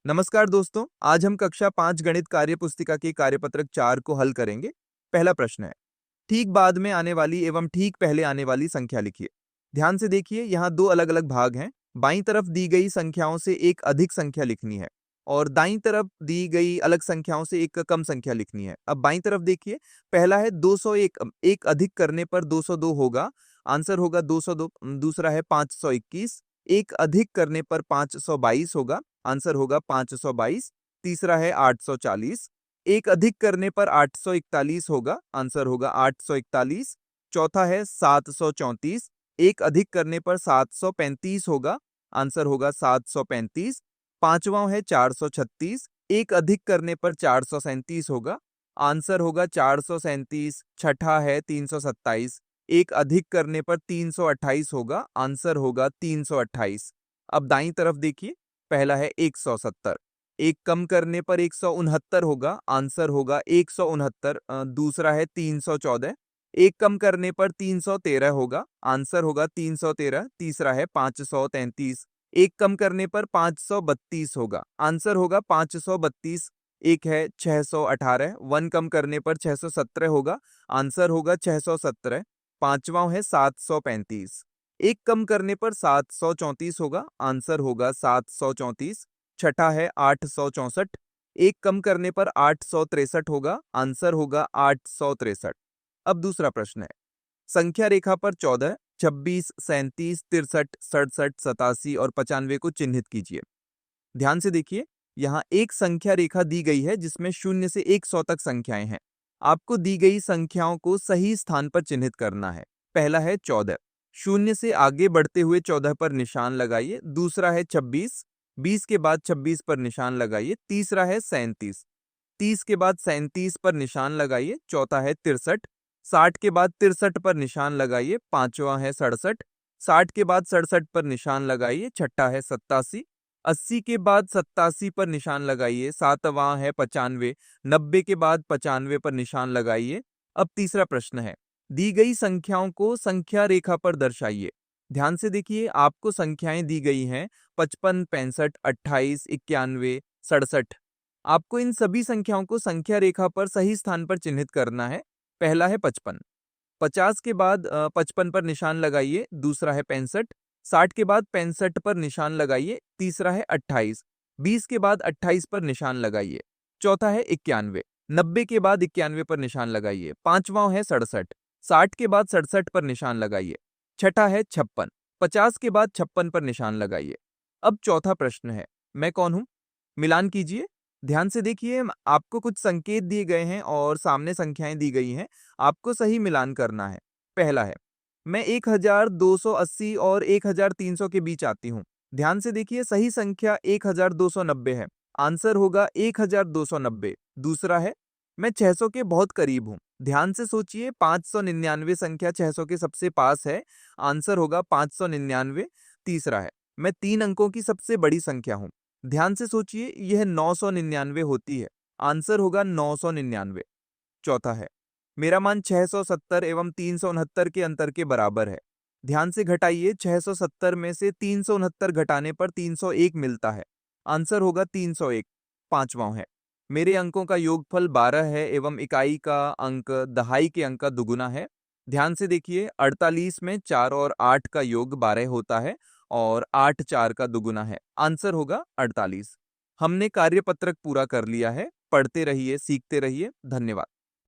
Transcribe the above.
नमस्कार दोस्तों, आज हम कक्षा 5 गणित कार्य पुस्तिका की कार्यपत्रक 4 को हल करेंगे। पहला प्रश्न है, ठीक बाद में आने वाली एवं ठीक पहले आने वाली संख्या लिखिए। ध्यान से देखिए, यहाँ दो अलग-अलग भाग हैं। बाईं तरफ दी गई संख्याओं से एक अधिक संख्या लिखनी है और दाईं तरफ दी गई अलग संख्याओं से एक कम संख्या लिखनी है। अब बाईं तरफ देखिए, पहला है 201, एक अधिक करने पर 202 होगा, आंसर होगा 202। दूसरा है 521, एक अधिक करने पर 522 होगा, आंसर होगा 522। तीसरा है 840, एक अधिक करने पर 841 होगा, आंसर होगा 841। चौथा है 734, एक अधिक करने पर 735 होगा, आंसर होगा 735। पांचवा है 436, एक अधिक करने पर 437 होगा, आंसर होगा 437। छठा है 327, एक अधिक करने पर 328 होगा, आंसर होगा 328। अब दाईं तरफ देखिए, पहला है 170, एक कम करने पर 169 होगा, आंसर होगा 169। दूसरा है 314, एक कम करने पर 313 होगा, आंसर होगा 313। तीसरा है 533, एक कम करने पर 532 होगा, आंसर होगा 532। एक है 618, वन कम करने पर 617 होगा, आंसर होगा 617। पांचवा है 735, एक कम करने पर 734 होगा, आंसर होगा 734। छठा है 864, एक कम करने पर 863 होगा, आंसर होगा 863। अब दूसरा प्रश्न है, संख्या रेखा पर 14, 26, 37, 63, 67, 87 और 95 को चिन्हित कीजिए। ध्यान से देखिए, यहाँ एक संख्या रेखा दी गई है जिसमें 0 से 100 तक संख्याएं हैं। आपको दी गई संख्याओं को सही स्थान पर चिन्हित करना है। पहला है 14, 0 से आगे बढ़ते हुए 14 पर निशान लगाइए। दूसरा है 26, 20 के बाद 26 पर निशान लगाइए। तीसरा है 37, 30 के बाद 37 पर निशान लगाइए। चौथा है 63, 60 के बाद 63 पर निशान लगाइए। पांचवा है 67, 60 के बाद 67 पर निशान लगाइए। छठा है 87, 80 के बाद 87 पर निशान लगाइए। सातवां है 95, 90 के बाद 95 पर निशान लगाइए। अब तीसरा प्रश्न है, दी गई संख्याओं को संख्या रेखा पर दर्शाइए। ध्यान से देखिए, आपको संख्याएं दी गई हैं 55, 65, 28, 91, 67। आपको इन सभी संख्याओं को संख्या रेखा पर सही स्थान पर चिन्हित करना है। पहला है 55, 50 के बाद 55 पर निशान लगाइए। दूसरा है 65, 60 के बाद 65 पर निशान लगाइए। तीसरा है 28, 20 के बाद 28 पर निशान लगाइए। चौथा है 91, 90 के बाद 91 पर निशान लगाइए। पांचवा है 67, 60 के बाद 67 पर निशान लगाइए। छठा है 56, 50 के बाद 56 पर निशान लगाइए। अब चौथा प्रश्न है, मैं कौन हूं? मिलान कीजिए। ध्यान से देखिए, आपको कुछ संकेत दिए गए हैं और सामने संख्याएं दी गई हैं। आपको सही मिलान करना है। पहला है, मैं 1280 और 1300 के बीच आती हूँ। ध्यान से देखिए, सही संख्या 1290 है, आंसर होगा 1290। दूसरा है, मैं 600 के बहुत करीब हूँ। ध्यान से सोचिए, 599 संख्या 600 के सबसे पास है, आंसर होगा 599। तीसरा है, मैं 3 अंकों की सबसे बड़ी संख्या हूँ। ध्यान से सोचिए, यह 999 होती है, आंसर होगा 999। चौथा है, मेरा मान 670 एवं 369 के अंतर के बराबर है। ध्यान से घटाइए, 670 में से 369 घटाने पर 301 मिलता है, आंसर होगा 301। पांचवा है, मेरे अंकों का योगफल 12 है एवं इकाई का अंक दहाई के अंक का दुगुना है। ध्यान से देखिए, 48 में 4 और 8 का योग 12 होता है और 8 4 का दुगुना है, आंसर होगा 48। हमने कार्यपत्रक पूरा कर लिया है। पढ़ते रहिए, सीखते रहिए। धन्यवाद।